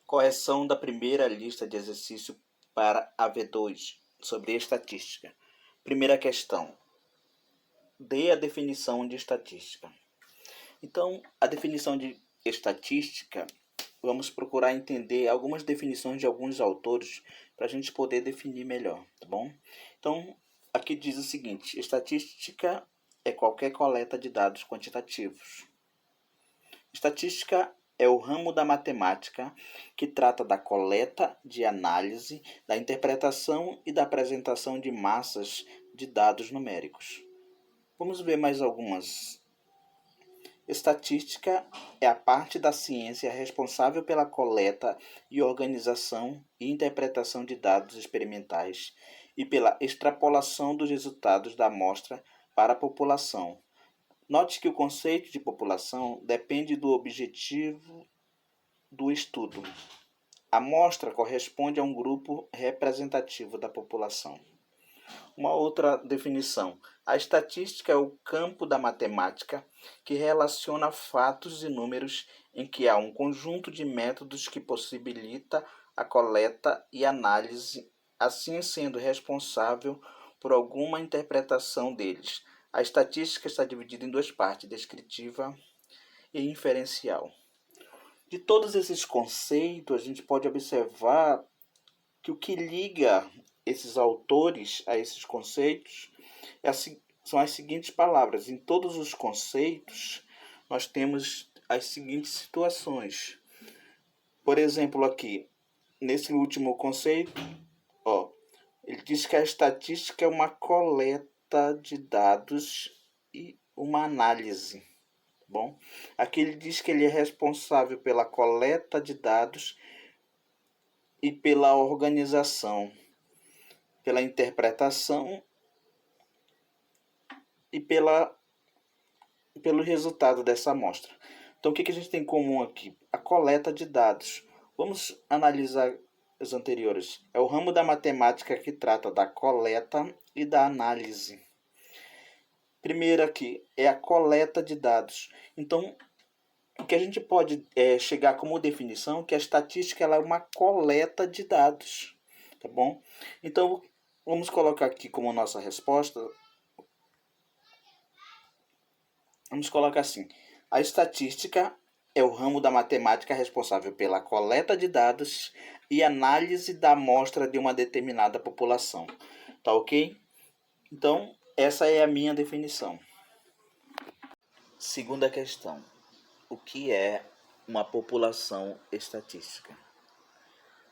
Correção da primeira lista de exercício para a V2 sobre estatística. Primeira questão. Dê a definição de estatística. Então, a definição de estatística, vamos procurar entender algumas definições de alguns autores para a gente poder definir melhor, tá bom? Então, aqui diz o seguinte: estatística é qualquer coleta de dados quantitativos. Estatística é o ramo da matemática que trata da coleta, de análise, da interpretação e da apresentação de massas de dados numéricos. Vamos ver mais algumas. Estatística é a parte da ciência responsável pela coleta e organização e interpretação de dados experimentais e pela extrapolação dos resultados da amostra para a população. Note que o conceito de população depende do objetivo do estudo. A amostra corresponde a um grupo representativo da população. Uma outra definição. A estatística é o campo da matemática que relaciona fatos e números em que há um conjunto de métodos que possibilita a coleta e análise, assim sendo responsável por alguma interpretação deles. A estatística está dividida em duas partes, descritiva e inferencial. De todos esses conceitos, a gente pode observar que o que liga esses autores a esses conceitos são as seguintes palavras. Em todos os conceitos, nós temos as seguintes situações. Por exemplo, aqui, nesse último conceito, ele diz que a estatística é uma coleta de dados e uma análise. Bom, aqui ele diz que ele é responsável pela coleta de dados e pela organização, pela interpretação e pelo resultado dessa amostra. Então, o que a gente tem em comum aqui? A coleta de dados. Vamos analisar os anteriores. É o ramo da matemática que trata da coleta e da análise. Primeiro aqui é a coleta de dados. Então, o que a gente pode chegar como definição é que a estatística ela é uma coleta de dados, tá bom? Então, vamos colocar aqui como nossa resposta. Vamos colocar assim: a estatística é o ramo da matemática responsável pela coleta de dados e análise da amostra de uma determinada população. Tá ok? Então, essa é a minha definição. Segunda questão. O que é uma população estatística?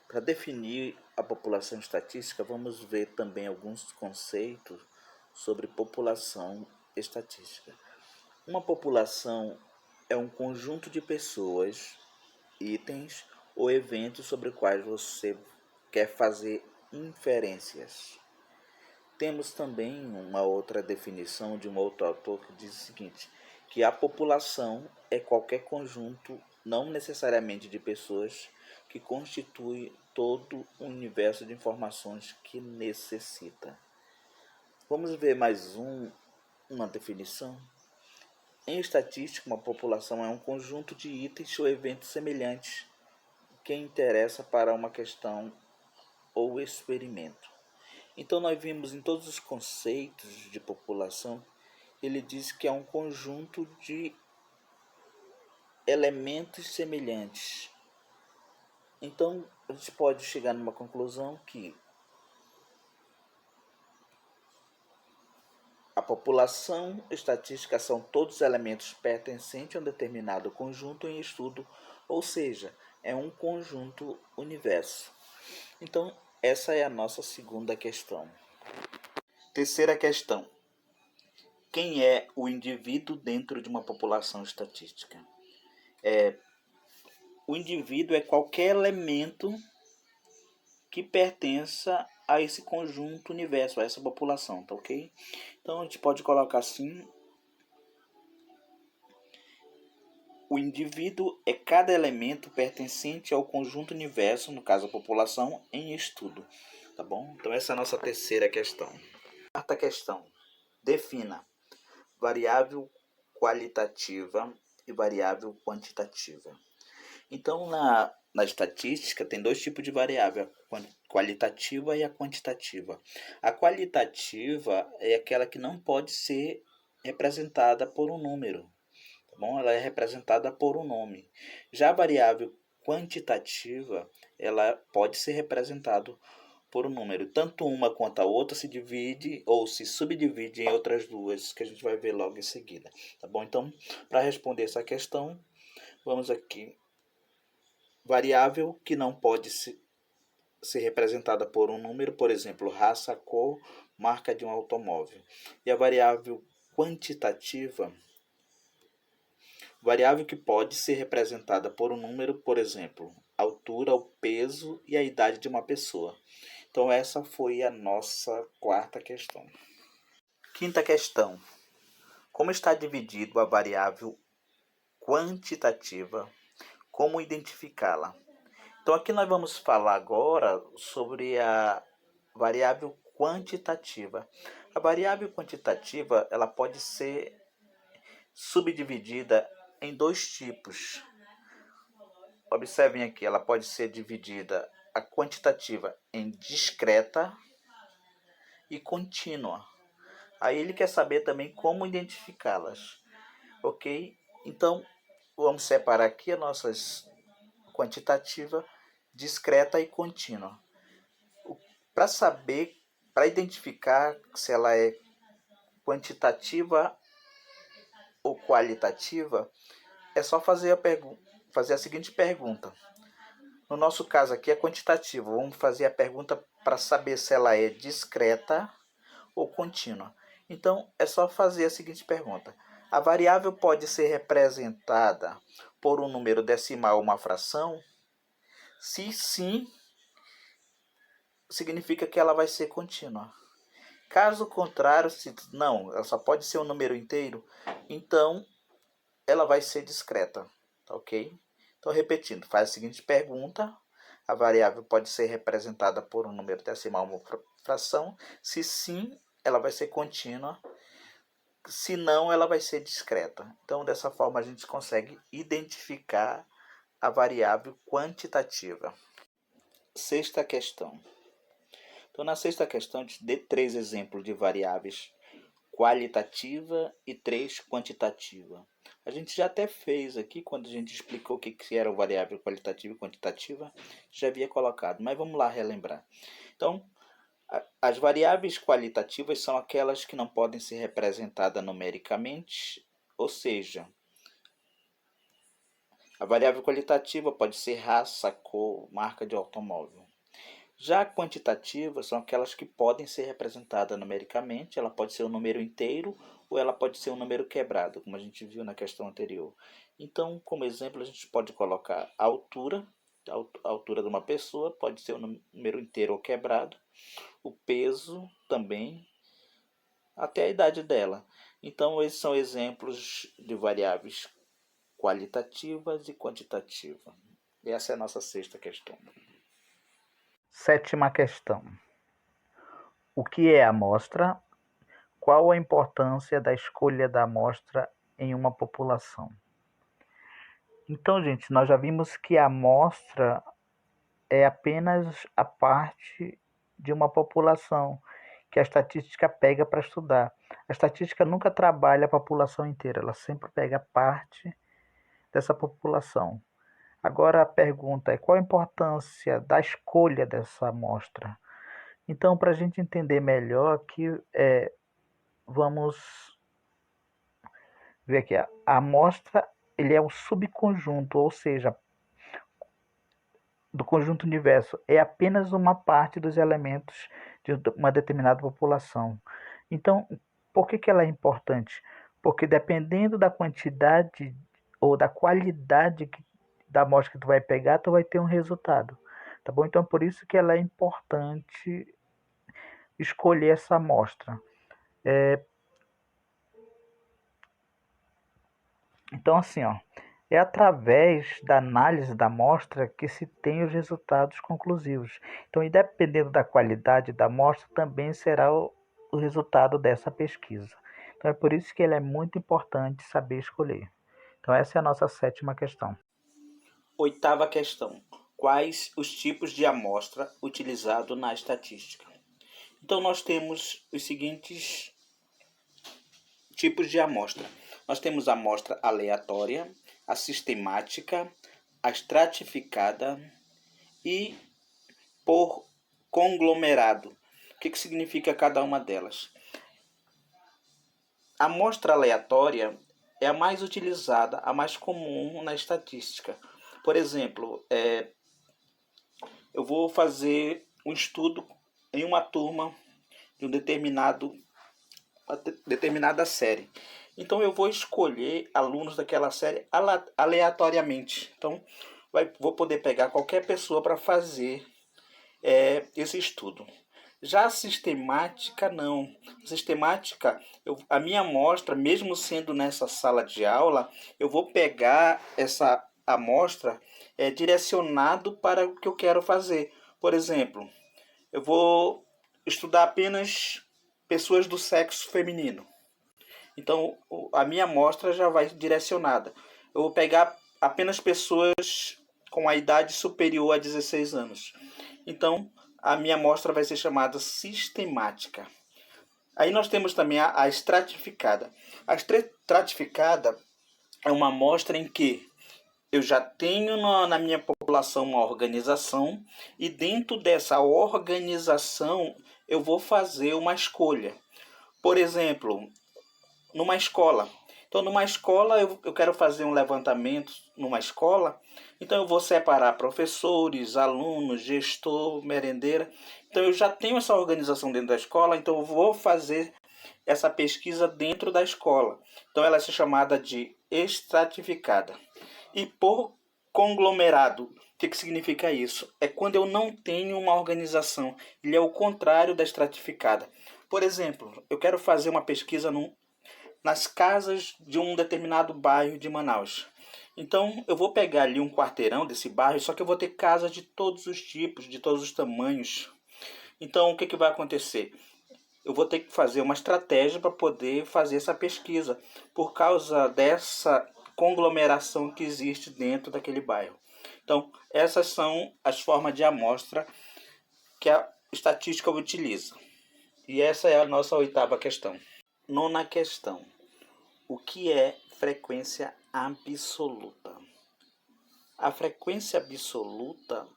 Para definir a população estatística, vamos ver também alguns conceitos sobre população estatística. Uma população é um conjunto de pessoas, itens ou eventos sobre os quais você quer fazer inferências. Temos também uma outra definição de um outro autor que diz o seguinte, que a população é qualquer conjunto, não necessariamente de pessoas, que constitui todo o universo de informações que necessita. Vamos ver mais uma definição. Em estatística, uma população é um conjunto de itens ou eventos semelhantes que interessa para uma questão ou experimento. Então, nós vimos em todos os conceitos de população, ele diz que é um conjunto de elementos semelhantes. Então, a gente pode chegar numa conclusão que a população estatística são todos elementos pertencentes a um determinado conjunto em estudo, ou seja, é um conjunto universo. Então, essa é a nossa segunda questão. Terceira questão. Quem é o indivíduo dentro de uma população estatística? O indivíduo é qualquer elemento que pertença a esse conjunto universo, a essa população, tá ok? Então a gente pode colocar assim: o indivíduo é cada elemento pertencente ao conjunto universo, no caso a população, em estudo, tá bom? Então essa é a nossa terceira questão. Quarta questão: defina variável qualitativa e variável quantitativa. Então, na estatística tem dois tipos de variável, a qualitativa e a quantitativa. A qualitativa é aquela que não pode ser representada por um número, tá bom? Ela é representada por um nome. Já a variável quantitativa, ela pode ser representada por um número. Tanto uma quanto a outra se divide ou se subdivide em outras duas, que a gente vai ver logo em seguida, tá bom? Então, para responder essa questão, vamos aqui. Variável que não pode ser representada por um número, por exemplo, raça, cor, marca de um automóvel. E a variável quantitativa, variável que pode ser representada por um número, por exemplo, altura, o peso e a idade de uma pessoa. Então essa foi a nossa quarta questão. Quinta questão. Como está dividido a variável quantitativa? Como identificá-la? Então aqui nós vamos falar agora sobre a variável quantitativa. A variável quantitativa, ela pode ser subdividida em dois tipos. Observem aqui, ela pode ser dividida a quantitativa em discreta e contínua. Aí ele quer saber também como identificá-las, ok? Então, vamos separar aqui as nossas quantitativa, discreta e contínua. Para saber, para identificar se ela é quantitativa ou qualitativa, é só fazer a seguinte pergunta. No nosso caso aqui é quantitativa. Vamos fazer a pergunta para saber se ela é discreta ou contínua. Então, é só fazer a seguinte pergunta. A variável pode ser representada por um número decimal ou uma fração? Se sim, significa que ela vai ser contínua. Caso contrário, se não, ela só pode ser um número inteiro, então ela vai ser discreta, tá ok? Então, repetindo, faz a seguinte pergunta. A variável pode ser representada por um número decimal ou uma fração? Se sim, ela vai ser contínua. Se não, ela vai ser discreta. Então, dessa forma, a gente consegue identificar a variável quantitativa. Sexta questão. Então, na sexta questão, a gente dê 3 exemplos de variáveis qualitativa e 3 quantitativa. A gente já até fez aqui, quando a gente explicou o que era o variável qualitativa e quantitativa, já havia colocado, mas vamos lá relembrar. Então, as variáveis qualitativas são aquelas que não podem ser representadas numericamente, ou seja, a variável qualitativa pode ser raça, cor, marca de automóvel. Já a quantitativa são aquelas que podem ser representadas numericamente, ela pode ser um número inteiro ou ela pode ser um número quebrado, como a gente viu na questão anterior. Então, como exemplo, a gente pode colocar a altura de uma pessoa, pode ser um número inteiro ou quebrado, o peso também, até a idade dela. Então, esses são exemplos de variáveis qualitativas e quantitativas. E essa é a nossa sexta questão. Sétima questão. O que é a amostra? Qual a importância da escolha da amostra em uma população? Então, gente, nós já vimos que a amostra é apenas a parte de uma população que a estatística pega para estudar. A estatística nunca trabalha a população inteira, ela sempre pega parte dessa população. Agora a pergunta é: qual a importância da escolha dessa amostra? Então, para a gente entender melhor aqui, vamos ver aqui. A amostra ele é um subconjunto, ou seja, do conjunto universo. É apenas uma parte dos elementos de uma determinada população. Então, por que ela é importante? Porque dependendo da quantidade ou da qualidade da amostra que tu vai pegar, tu vai ter um resultado. Tá bom? Então, por isso que ela é importante escolher essa amostra. Então, assim, ó, é através da análise da amostra que se tem os resultados conclusivos. Então, independendo da qualidade da amostra, também será o resultado dessa pesquisa. Então, é por isso que ele é muito importante saber escolher. Então, essa é a nossa sétima questão. Oitava questão. quais os tipos de amostra utilizados na estatística. Então, nós temos os seguintes tipos de amostra. Nós temos a amostra aleatória, a sistemática, a estratificada e por conglomerado. O que significa cada uma delas? A amostra aleatória é a mais utilizada, a mais comum na estatística. Por exemplo, eu vou fazer um estudo em uma turma de uma determinada série. Então eu vou escolher alunos daquela série aleatoriamente. Então vou poder pegar qualquer pessoa para fazer esse estudo. Já a sistemática não. A sistemática, a minha amostra, mesmo sendo nessa sala de aula, eu vou pegar essa amostra direcionado para o que eu quero fazer. Por exemplo, eu vou estudar apenas pessoas do sexo feminino. Então, a minha amostra já vai direcionada. Eu vou pegar apenas pessoas com a idade superior a 16 anos. Então, a minha amostra vai ser chamada sistemática. Aí nós temos também a estratificada. A estratificada é uma amostra em que eu já tenho na minha população uma organização e dentro dessa organização eu vou fazer uma escolha. Por exemplo, numa escola. Então, numa escola, eu quero fazer um levantamento numa escola. Então, eu vou separar professores, alunos, gestor, merendeira. Então, eu já tenho essa organização dentro da escola. Então, eu vou fazer essa pesquisa dentro da escola. Então, ela é chamada de estratificada. E por conglomerado, o que significa isso? É quando eu não tenho uma organização. Ele é o contrário da estratificada. Por exemplo, eu quero fazer uma pesquisa nas casas de um determinado bairro de Manaus. Então, eu vou pegar ali um quarteirão desse bairro, só que eu vou ter casas de todos os tipos, de todos os tamanhos. Então, o que vai acontecer? Eu vou ter que fazer uma estratégia para poder fazer essa pesquisa, por causa dessa conglomeração que existe dentro daquele bairro. Então, essas são as formas de amostra que a estatística utiliza. E essa é a nossa 8ª questão. 9ª questão. O que é frequência absoluta? A frequência absoluta,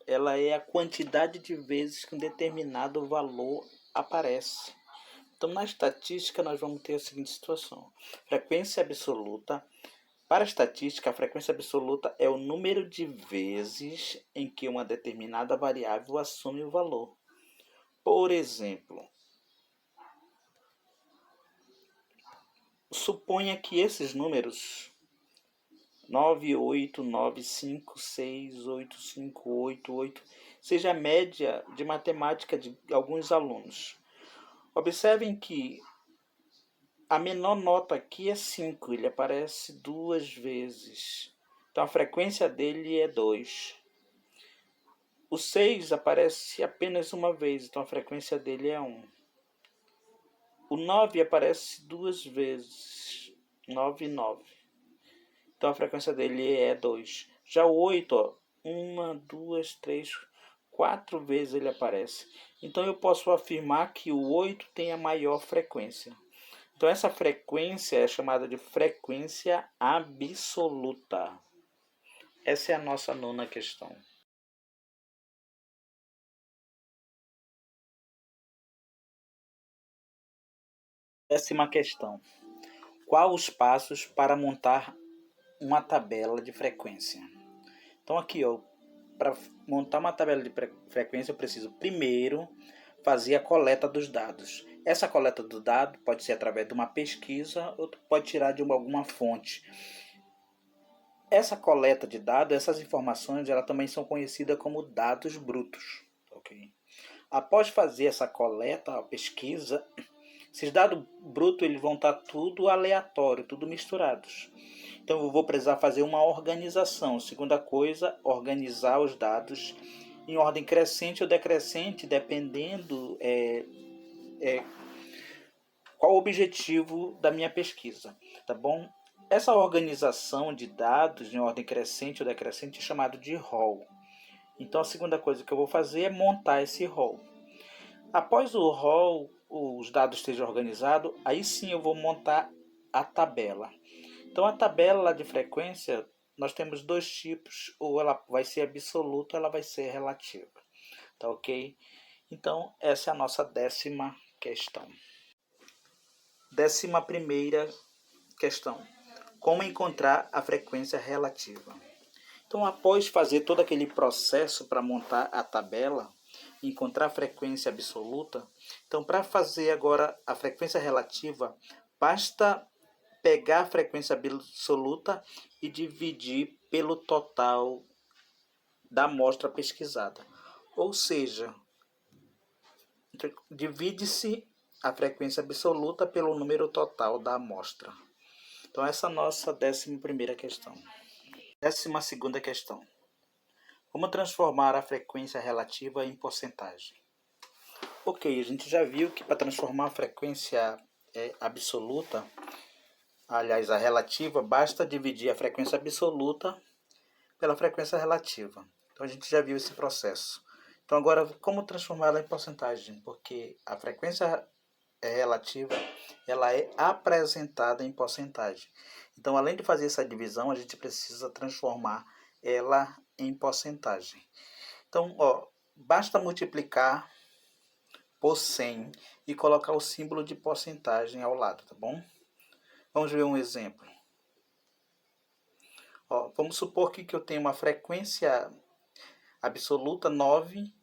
ela é a quantidade de vezes que um determinado valor aparece. Então, na estatística, nós vamos ter a seguinte situação. Frequência absoluta. Para a estatística, a frequência absoluta é o número de vezes em que uma determinada variável assume o valor. Por exemplo, suponha que esses números 989568888 seja a média de matemática de alguns alunos. Observem que a menor nota aqui é 5, ele aparece 2 vezes. Então a frequência dele é 2. O 6 aparece apenas uma vez, então a frequência dele é 1. O 9 aparece 2 vezes, 9 e 9. Então a frequência dele é 2. Já o 8, 1, 2, 3, 4 vezes ele aparece. Então eu posso afirmar que o 8 tem a maior frequência. Então essa frequência é chamada de frequência absoluta. Essa é a nossa 9ª questão. Décima questão. Qual os passos para montar uma tabela de frequência? Então aqui, para montar uma tabela de frequência, eu preciso primeiro fazer a coleta dos dados. Essa coleta do dado pode ser através de uma pesquisa ou pode tirar de alguma fonte. Essa coleta de dados, essas informações, elas também são conhecidas como dados brutos. Okay? Após fazer essa coleta, a pesquisa, esses dados brutos eles vão estar tudo aleatório, tudo misturados. Então eu vou precisar fazer uma organização. Segunda coisa, organizar os dados em ordem crescente ou decrescente, dependendo qual o objetivo da minha pesquisa, tá bom? Essa organização de dados em ordem crescente ou decrescente é chamado de rol. Então a segunda coisa que eu vou fazer é montar esse rol. Após o rol, os dados estejam organizados, aí sim eu vou montar a tabela. Então a tabela de frequência, nós temos dois tipos, ou ela vai ser absoluta ou ela vai ser relativa. Tá ok? Então essa é a nossa 10ª questão. 11ª questão. Como encontrar a frequência relativa? Então, após fazer todo aquele processo para montar a tabela, encontrar a frequência absoluta, então para fazer agora a frequência relativa, basta pegar a frequência absoluta e dividir pelo total da amostra pesquisada. Ou seja, divide-se a frequência absoluta pelo número total da amostra. Então essa é a nossa 11ª questão. 12ª questão. Como transformar a frequência relativa em porcentagem? Ok, a gente já viu que para transformar a frequência absoluta, aliás, a relativa, basta dividir a frequência absoluta pela frequência relativa. Então a gente já viu esse processo. Então agora, como transformá-la em porcentagem? Porque a frequência relativa, ela é apresentada em porcentagem. Então, além de fazer essa divisão, a gente precisa transformar ela em porcentagem. Então, basta multiplicar por 100 e colocar o símbolo de porcentagem ao lado, tá bom? Vamos ver um exemplo. Vamos supor que eu tenho uma frequência absoluta 9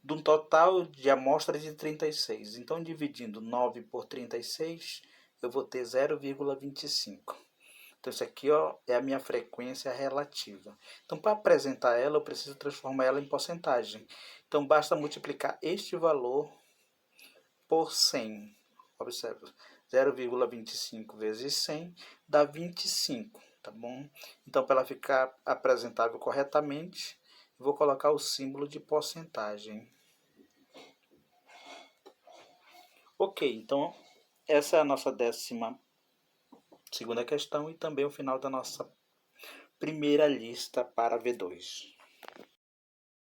de um total de amostras de 36. Então, dividindo 9 por 36, eu vou ter 0,25. Então, isso aqui é a minha frequência relativa. Então, para apresentar ela, eu preciso transformar ela em porcentagem. Então, basta multiplicar este valor por 100. Observe, 0,25 vezes 100 dá 25, tá bom? Então, para ela ficar apresentável corretamente, eu vou colocar o símbolo de porcentagem. Ok, então essa é a nossa 12ª questão e também o final da nossa primeira lista para V2.